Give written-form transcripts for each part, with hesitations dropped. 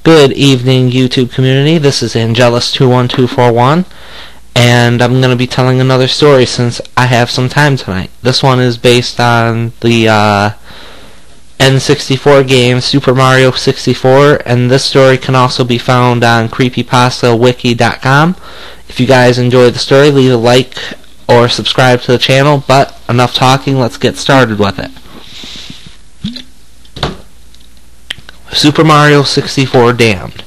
Good evening, YouTube community. This is Angelus21241, and I'm going to be telling another story since I have some time tonight. This one is based on the N64 game Super Mario 64, and this story can also be found on creepypastawiki.com. If you guys enjoyed the story, leave a like or subscribe to the channel, but enough talking, let's get started with it. Super Mario 64 Damned.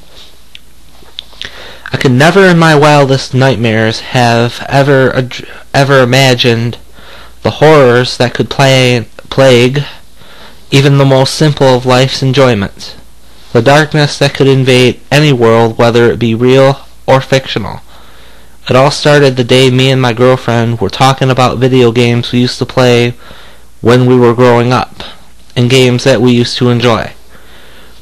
I could never in my wildest nightmares have ever imagined the horrors that could plague even the most simple of life's enjoyments. The darkness that could invade any world, whether it be real or fictional. It all started the day me and my girlfriend were talking about video games we used to play when we were growing up, and games that we used to enjoy.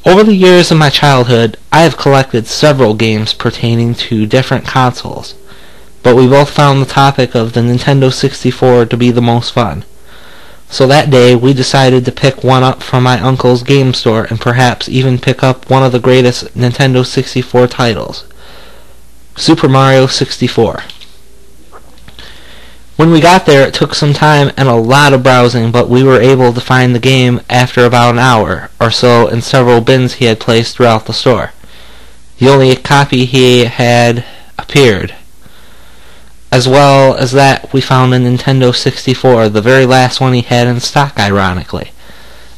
Over the years of my childhood, I have collected several games pertaining to different consoles, but we both found the topic of the Nintendo 64 to be the most fun. So that day, we decided to pick one up from my uncle's game store and perhaps even pick up one of the greatest Nintendo 64 titles, Super Mario 64. When we got there, it took some time and a lot of browsing, but we were able to find the game after about an hour or so in several bins he had placed throughout the store. The only copy he had appeared. As well as that, we found a Nintendo 64, the very last one he had in stock, ironically.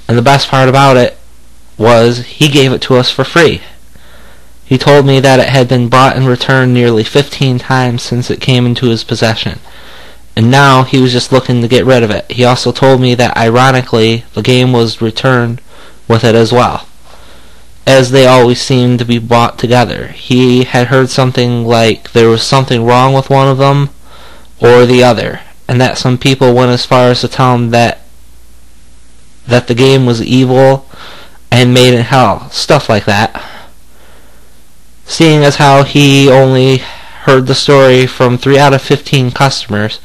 And the best part about it was he gave it to us for free. He told me that it had been bought and returned nearly 15 times since it came into his possession, and now he was just looking to get rid of it. He also told me that, ironically, the game was returned with it as well, as they always seem to be bought together. He had heard something like there was something wrong with one of them or the other, and that some people went as far as to tell him that the game was evil and made in hell, stuff like that. Seeing as how he only heard the story from 3 out of 15 customers,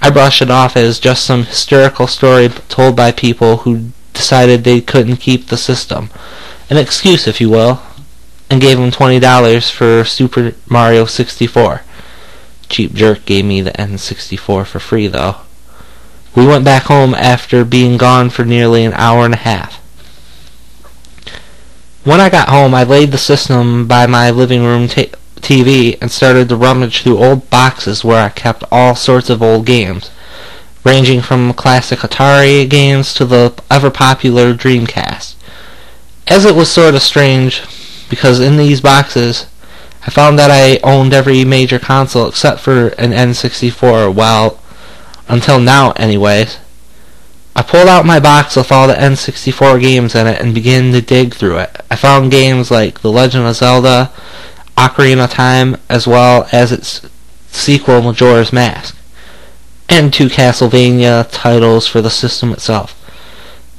I brushed it off as just some hysterical story told by people who decided they couldn't keep the system. An excuse, if you will, and gave him $20 for Super Mario 64. Cheap jerk gave me the N64 for free, though. We went back home after being gone for nearly an hour and a half. When I got home, I laid the system by my living room TV and started to rummage through old boxes where I kept all sorts of old games, ranging from classic Atari games to the ever-popular Dreamcast. As it was sort of strange, because in these boxes, I found that I owned every major console except for an N64, well, until now anyways. I pulled out my box with all the N64 games in it and began to dig through it. I found games like The Legend of Zelda, Ocarina of Time, as well as its sequel Majora's Mask, and 2 Castlevania titles for the system itself.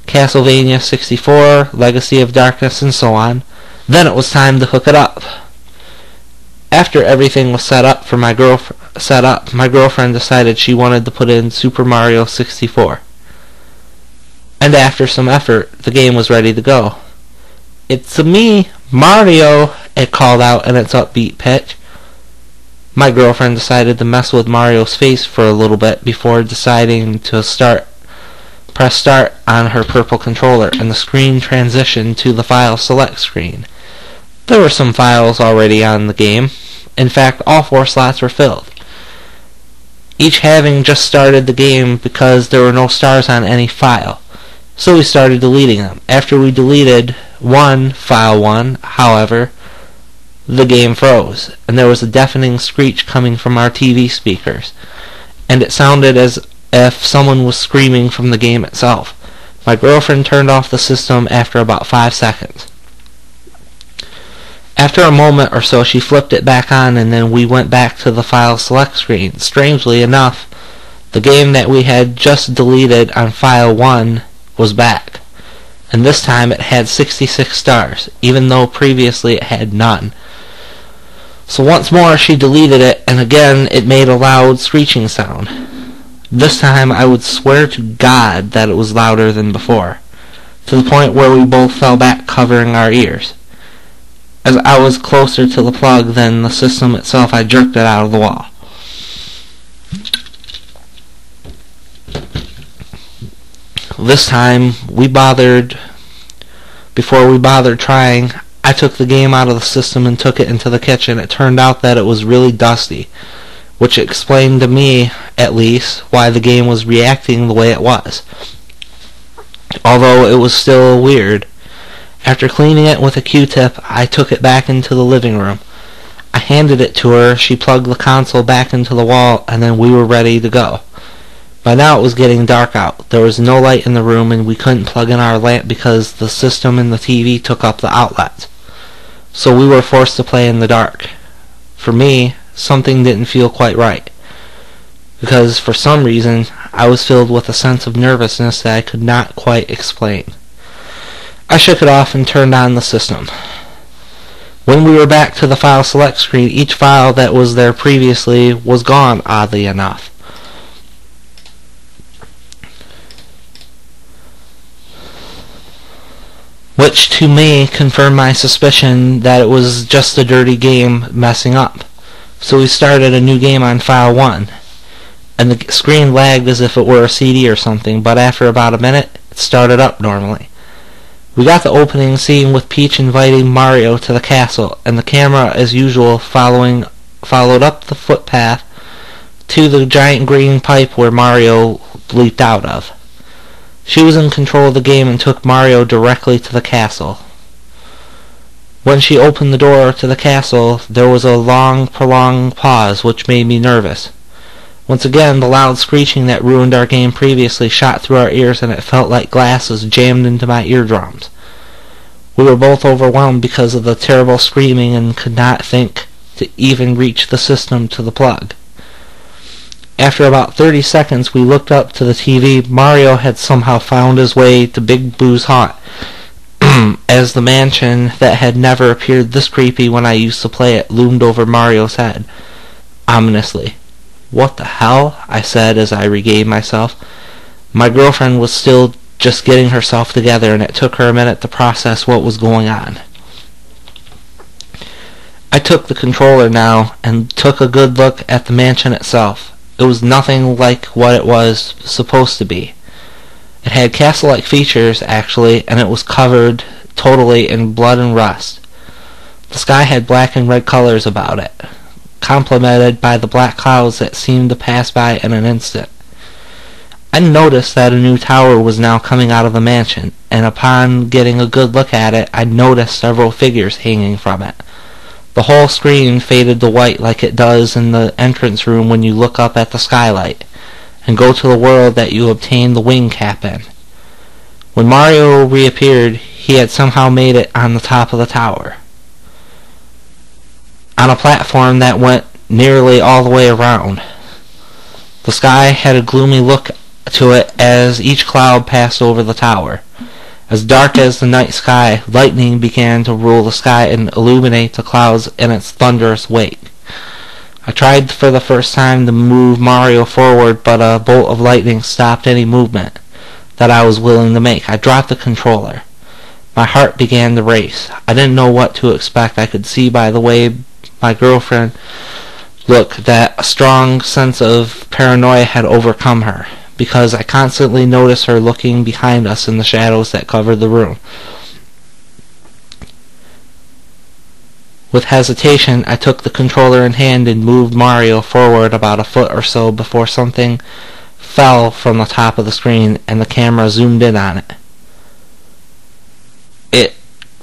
Castlevania 64, Legacy of Darkness, and so on. Then it was time to hook it up. After everything was set up, my girlfriend decided she wanted to put in Super Mario 64. And after some effort, the game was ready to go. "It's me, Mario," it called out in its upbeat pitch. My girlfriend decided to mess with Mario's face for a little bit before deciding to press start on her purple controller, and the screen transitioned to the file select screen. There were some files already on the game. In fact, all 4 slots were filled, each having just started the game because there were no stars on any file. So we started deleting them. After we deleted file 1, however, the game froze, and there was a deafening screech coming from our TV speakers, and it sounded as if someone was screaming from the game itself. My girlfriend turned off the system after about 5 seconds. After a moment or so, she flipped it back on, and then we went back to the file select screen. Strangely enough, the game that we had just deleted on file 1 was back, and this time it had 66 stars, even though previously it had none. So once more she deleted it, and again it made a loud screeching sound. This time I would swear to God that it was louder than before, to the point where we both fell back covering our ears. As I was closer to the plug than the system itself, I jerked it out of the wall. This time, before we bothered trying, I took the game out of the system and took it into the kitchen. It turned out that it was really dusty, which explained to me, at least, why the game was reacting the way it was. Although it was still weird. After cleaning it with a Q-tip, I took it back into the living room. I handed it to her, she plugged the console back into the wall, and then we were ready to go. By now it was getting dark out. There was no light in the room, and we couldn't plug in our lamp because the system and the TV took up the outlets. So we were forced to play in the dark. For me, something didn't feel quite right, because for some reason I was filled with a sense of nervousness that I could not quite explain. I shook it off and turned on the system. When we were back to the file select screen, each file that was there previously was gone, oddly enough. Which to me confirmed my suspicion that it was just a dirty game messing up. So we started a new game on file 1, and the screen lagged as if it were a CD or something, but after about a minute it started up normally. We got the opening scene with Peach inviting Mario to the castle, and the camera, as usual, followed up the footpath to the giant green pipe where Mario leaped out of. She was in control of the game and took Mario directly to the castle. When she opened the door to the castle, there was a long, prolonged pause, which made me nervous. Once again, the loud screeching that ruined our game previously shot through our ears, and it felt like glass was jammed into my eardrums. We were both overwhelmed because of the terrible screaming and could not think to even reach the system to the plug. After about 30 seconds, we looked up to the TV. Mario had somehow found his way to Big Boo's haunt, as the mansion that had never appeared this creepy when I used to play it loomed over Mario's head, ominously. "What the hell?" I said as I regained myself. My girlfriend was still just getting herself together, and it took her a minute to process what was going on. I took the controller now and took a good look at the mansion itself. It was nothing like what it was supposed to be. It had castle-like features, actually, and it was covered totally in blood and rust. The sky had black and red colors about it, complemented by the black clouds that seemed to pass by in an instant. I noticed that a new tower was now coming out of the mansion, and upon getting a good look at it, I noticed several figures hanging from it. The whole screen faded to white like it does in the entrance room when you look up at the skylight and go to the world that you obtained the wing cap in. When Mario reappeared, he had somehow made it on the top of the tower, on a platform that went nearly all the way around. The sky had a gloomy look to it as each cloud passed over the tower. As dark as the night sky, lightning began to rule the sky and illuminate the clouds in its thunderous wake. I tried for the first time to move Mario forward, but a bolt of lightning stopped any movement that I was willing to make. I dropped the controller. My heart began to race. I didn't know what to expect. I could see by the way my girlfriend looked that a strong sense of paranoia had overcome her, because I constantly noticed her looking behind us in the shadows that covered the room. With hesitation, I took the controller in hand and moved Mario forward about a foot or so before something fell from the top of the screen and the camera zoomed in on it. It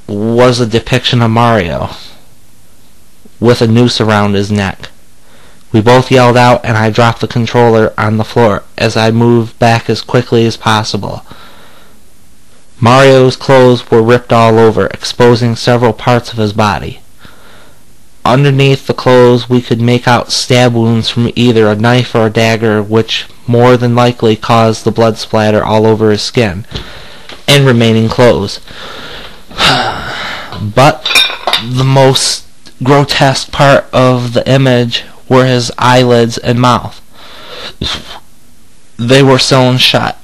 was a depiction of Mario, with a noose around his neck. We both yelled out, and I dropped the controller on the floor as I moved back as quickly as possible. Mario's clothes were ripped all over, exposing several parts of his body. Underneath the clothes we could make out stab wounds from either a knife or a dagger, which more than likely caused the blood splatter all over his skin and remaining clothes. But the most grotesque part of the image were his eyelids and mouth. They were sewn shut,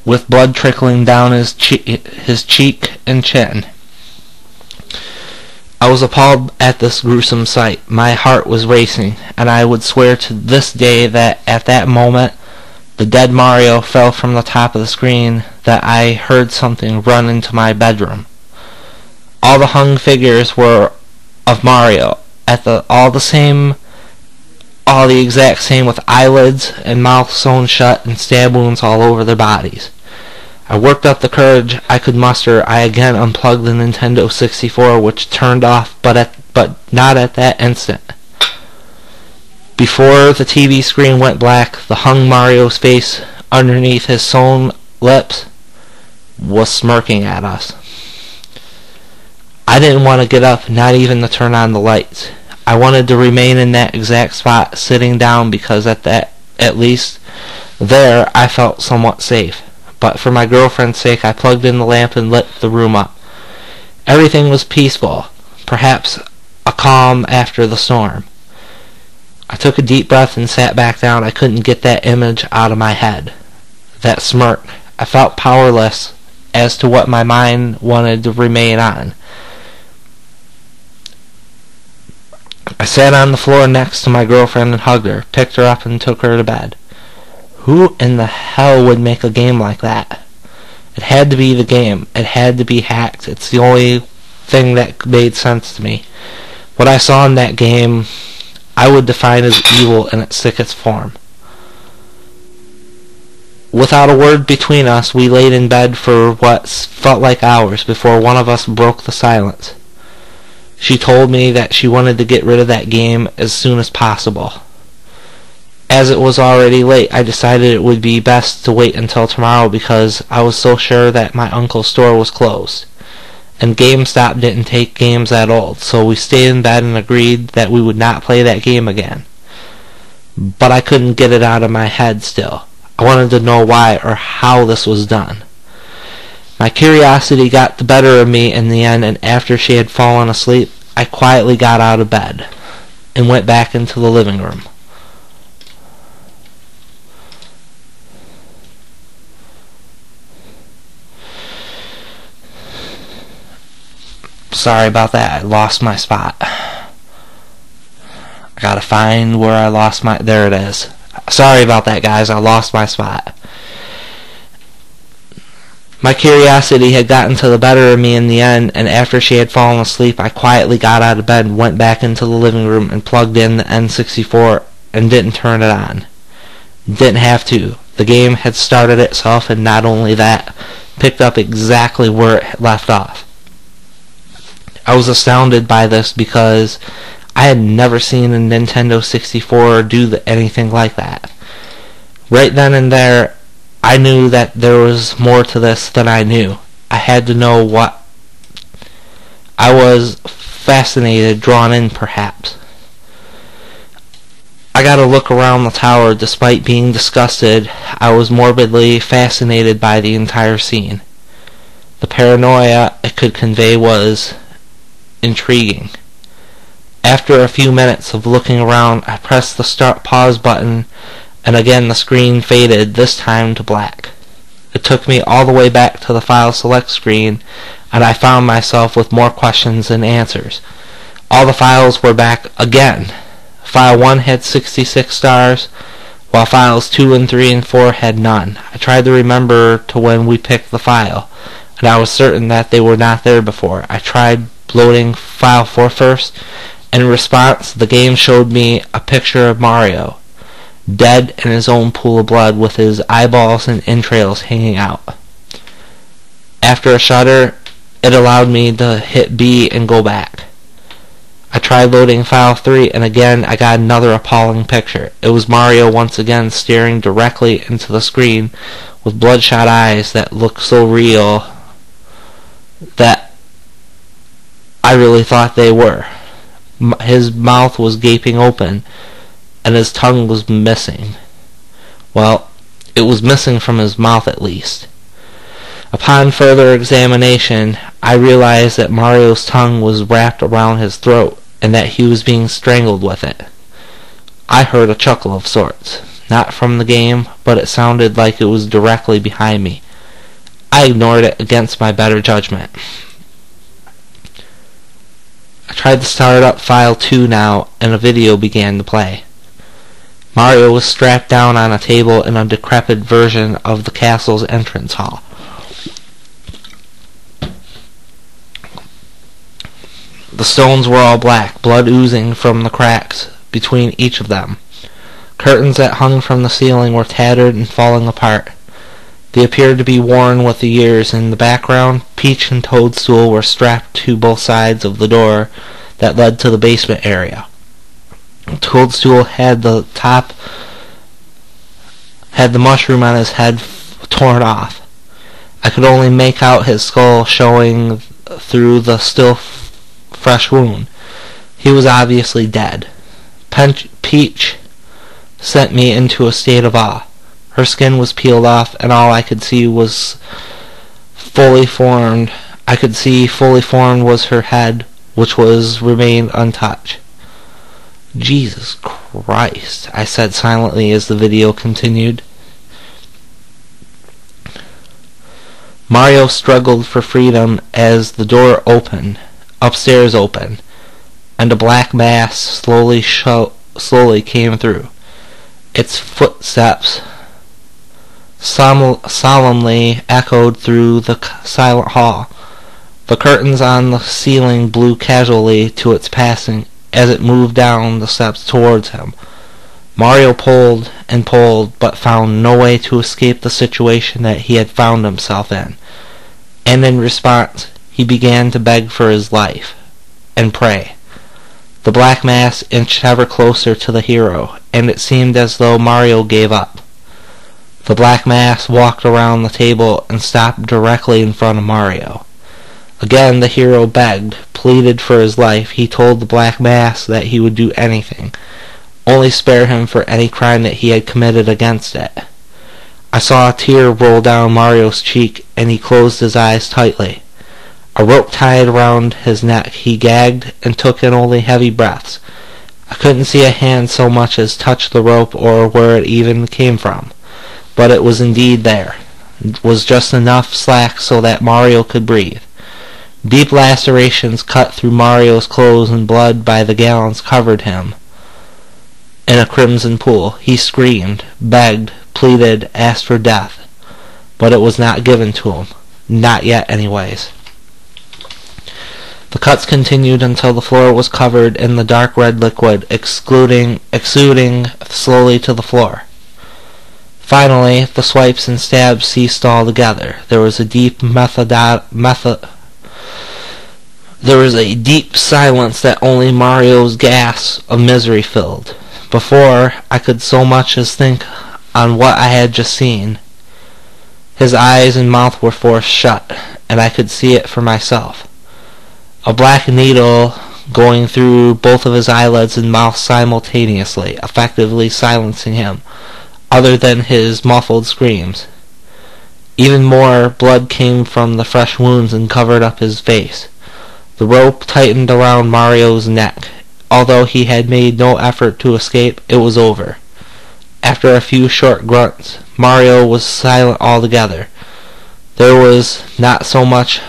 with blood trickling down his cheek and chin. I was appalled at this gruesome sight. My heart was racing, and I would swear to this day that at that moment the dead Mario fell from the top of the screen, that I heard something run into my bedroom. All the hung figures were of Mario, all the exact same, with eyelids and mouth sewn shut and stab wounds all over their bodies. I worked up the courage I could muster. I again unplugged the Nintendo 64, which turned off, but not at that instant. Before the TV screen went black, the hung Mario's face underneath his sewn lips was smirking at us. I didn't want to get up, not even to turn on the lights. I wanted to remain in that exact spot, sitting down, because at least there I felt somewhat safe. But for my girlfriend's sake, I plugged in the lamp and lit the room up. Everything was peaceful, perhaps a calm after the storm. I took a deep breath and sat back down. I couldn't get that image out of my head. That smirk. I felt powerless as to what my mind wanted to remain on. I sat on the floor next to my girlfriend and hugged her, picked her up and took her to bed. Who in the hell would make a game like that? It had to be the game. It had to be hacked. It's the only thing that made sense to me. What I saw in that game, I would define as evil in its sickest form. Without a word between us, we laid in bed for what felt like hours before one of us broke the silence. She told me that she wanted to get rid of that game as soon as possible. As it was already late, I decided it would be best to wait until tomorrow, because I was so sure that my uncle's store was closed, and GameStop didn't take games that old, so we stayed in bed and agreed that we would not play that game again. But I couldn't get it out of my head still. I wanted to know why or how this was done. My curiosity got the better of me in the end, and after she had fallen asleep, I quietly got out of bed and went back into the living room. Sorry about that. I lost my spot. I gotta find where I lost my... There it is. Sorry about that, guys. I lost my spot. My curiosity had gotten to the better of me in the end, and after she had fallen asleep, I quietly got out of bed and went back into the living room and plugged in the N64 and didn't turn it on. Didn't have to. The game had started itself, and not only that, picked up exactly where it had left off. I was astounded by this because I had never seen a Nintendo 64 do anything like that. Right then and there, I knew that there was more to this than I knew. I had to know what. I was fascinated, drawn in perhaps. I got to look around the tower. Despite being disgusted, I was morbidly fascinated by the entire scene. The paranoia it could convey was intriguing. After a few minutes of looking around, I pressed the start pause button, and again the screen faded, this time to black. It took me all the way back to the file select screen, and I found myself with more questions than answers. All the files were back again. File 1 had 66 stars, while files 2 and 3 and 4 had none. I tried to remember to when we picked the file, and I was certain that they were not there before. I tried loading file 4 first. In response, the game showed me a picture of Mario, dead in his own pool of blood, with his eyeballs and entrails hanging out. After a shudder, it allowed me to hit B and go back. I tried loading file 3, and again I got another appalling picture. It was Mario once again, staring directly into the screen with bloodshot eyes that looked so real that I really thought they were. His mouth was gaping open, and his tongue was missing. Well, it was missing from his mouth at least. Upon further examination, I realized that Mario's tongue was wrapped around his throat, and that he was being strangled with it. I heard a chuckle of sorts, not from the game, but it sounded like it was directly behind me. I ignored it against my better judgment. I tried to start up File 2 now, and a video began to play. Mario was strapped down on a table in a decrepit version of the castle's entrance hall. The stones were all black, blood oozing from the cracks between each of them. Curtains that hung from the ceiling were tattered and falling apart. They appeared to be worn with the years. In the background, Peach and Toadstool were strapped to both sides of the door that led to the basement area. Toadstool had the mushroom on his head torn off. I could only make out his skull showing through the still fresh wound. He was obviously dead. Peach sent me into a state of awe. Her skin was peeled off, and all I could see was fully formed. I could see fully formed was her head, which remained untouched. Jesus Christ, I said silently as the video continued. Mario struggled for freedom as the door upstairs opened, and a black mass slowly came through. Its footsteps solemnly echoed through the silent hall. The curtains on the ceiling blew casually to its passing as it moved down the steps towards him. Mario pulled and pulled, but found no way to escape the situation that he had found himself in. And in response, he began to beg for his life and pray. The black mass inched ever closer to the hero, and it seemed as though Mario gave up. The black mass walked around the table and stopped directly in front of Mario. Again the hero begged, pleaded for his life. He told the black mass that he would do anything, only spare him for any crime that he had committed against it. I saw a tear roll down Mario's cheek, and he closed his eyes tightly. A rope tied around his neck, he gagged and took in only heavy breaths. I couldn't see a hand so much as touch the rope or where it even came from, but it was indeed there. It was just enough slack so that Mario could breathe. Deep lacerations cut through Mario's clothes, and blood by the gallons covered him in a crimson pool. He screamed, begged, pleaded, asked for death, but it was not given to him. Not yet, anyways. The cuts continued until the floor was covered in the dark red liquid, exuding slowly to the floor. Finally, the swipes and stabs ceased altogether. There was a deep silence that only Mario's gasps of misery filled. Before I could so much as think on what I had just seen, his eyes and mouth were forced shut, and I could see it for myself. A black needle going through both of his eyelids and mouth simultaneously, effectively silencing him, other than his muffled screams. Even more blood came from the fresh wounds and covered up his face. The rope tightened around Mario's neck. Although he had made no effort to escape, it was over. After a few short grunts, Mario was silent altogether. There was not so much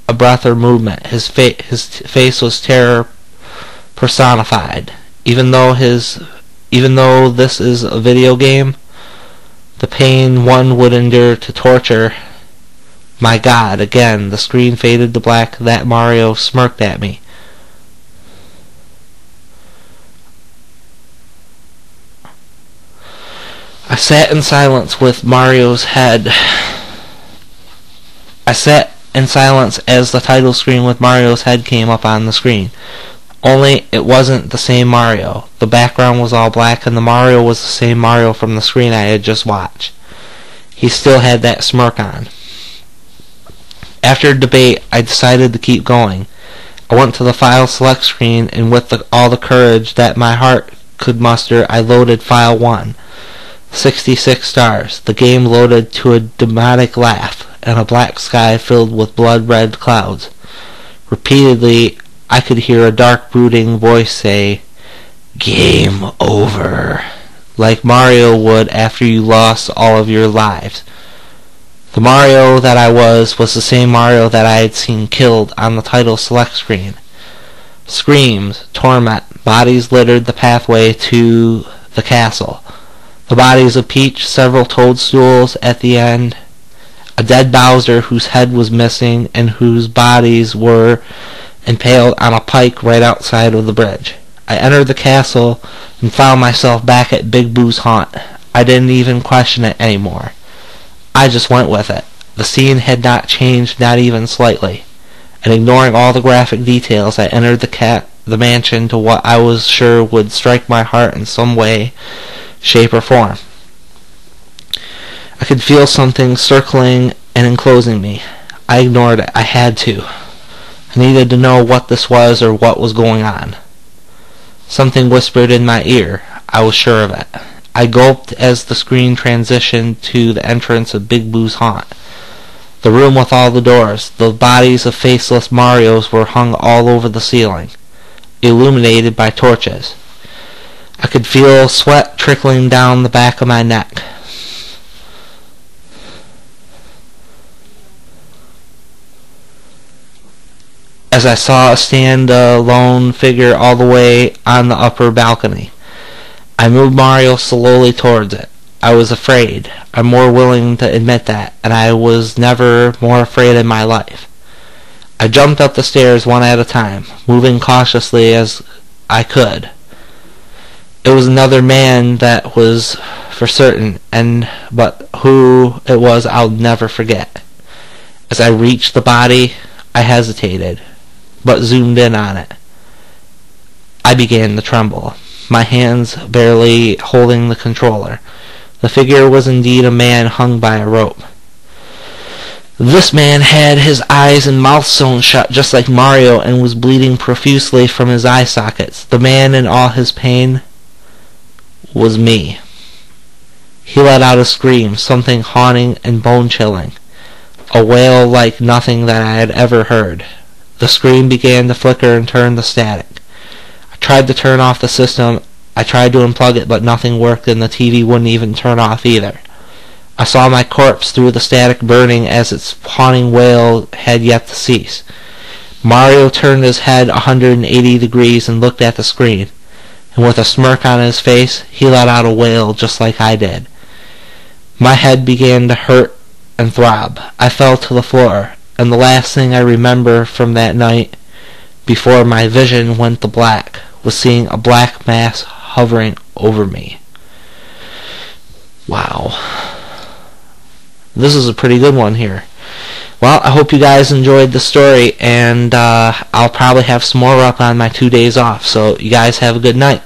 a breath or movement. His face was terror personified. Even though this is a video game, the pain one would endure to torture. My God, again, the screen faded to black. That Mario smirked at me. I sat in silence with Mario's head. I sat in silence as the title screen with Mario's head came up on the screen. Only it wasn't the same Mario. The background was all black, and the Mario was the same Mario from the screen I had just watched. He still had that smirk on. After debate, I decided to keep going. I went to the File Select screen, and with all the courage that my heart could muster, I loaded File 1. 66 stars. The game loaded to a demonic laugh, and a black sky filled with blood-red clouds. Repeatedly, I could hear a dark, brooding voice say, "Game over," like Mario would after you lost all of your lives. The Mario that I was the same Mario that I had seen killed on the title select screen. Screams, torment, bodies littered the pathway to the castle. The bodies of Peach, several toadstools at the end, a dead Bowser whose head was missing and whose bodies were impaled on a pike right outside of the bridge. I entered the castle and found myself back at Big Boo's haunt. I didn't even question it anymore. I just went with it. The scene had not changed, not even slightly. And ignoring all the graphic details, I entered the mansion to what I was sure would strike my heart in some way, shape, or form. I could feel something circling and enclosing me. I ignored it. I had to. I needed to know what this was or what was going on. Something whispered in my ear. I was sure of it. I gulped as the screen transitioned to the entrance of Big Boo's haunt. The room with all the doors. The bodies of faceless Marios were hung all over the ceiling, illuminated by torches. I could feel sweat trickling down the back of my neck. As I saw a stand-alone figure all the way on the upper balcony. I moved Mario slowly towards it. I was afraid. I'm more willing to admit that, and I was never more afraid in my life. I jumped up the stairs one at a time, moving cautiously as I could. It was another man, that was for certain, but who it was I'll never forget. As I reached the body, I hesitated, but zoomed in on it. I began to tremble, my hands barely holding the controller. The figure was indeed a man hung by a rope. This man had his eyes and mouth sewn shut just like Mario and was bleeding profusely from his eye sockets. The man in all his pain was me. He let out a scream, something haunting and bone-chilling, a wail like nothing that I had ever heard. The screen began to flicker and turn to static. I tried to turn off the system. I tried to unplug it, but nothing worked and the TV wouldn't even turn off either. I saw my corpse through the static burning as its haunting wail had yet to cease. Mario turned his head 180 degrees and looked at the screen, and with a smirk on his face, he let out a wail just like I did. My head began to hurt and throb. I fell to the floor, and the last thing I remember from that night, before my vision went to black, was seeing a black mass hovering over me. Wow. This is a pretty good one here. Well, I hope you guys enjoyed the story, and I'll probably have some more up on my 2 days off, so you guys have a good night.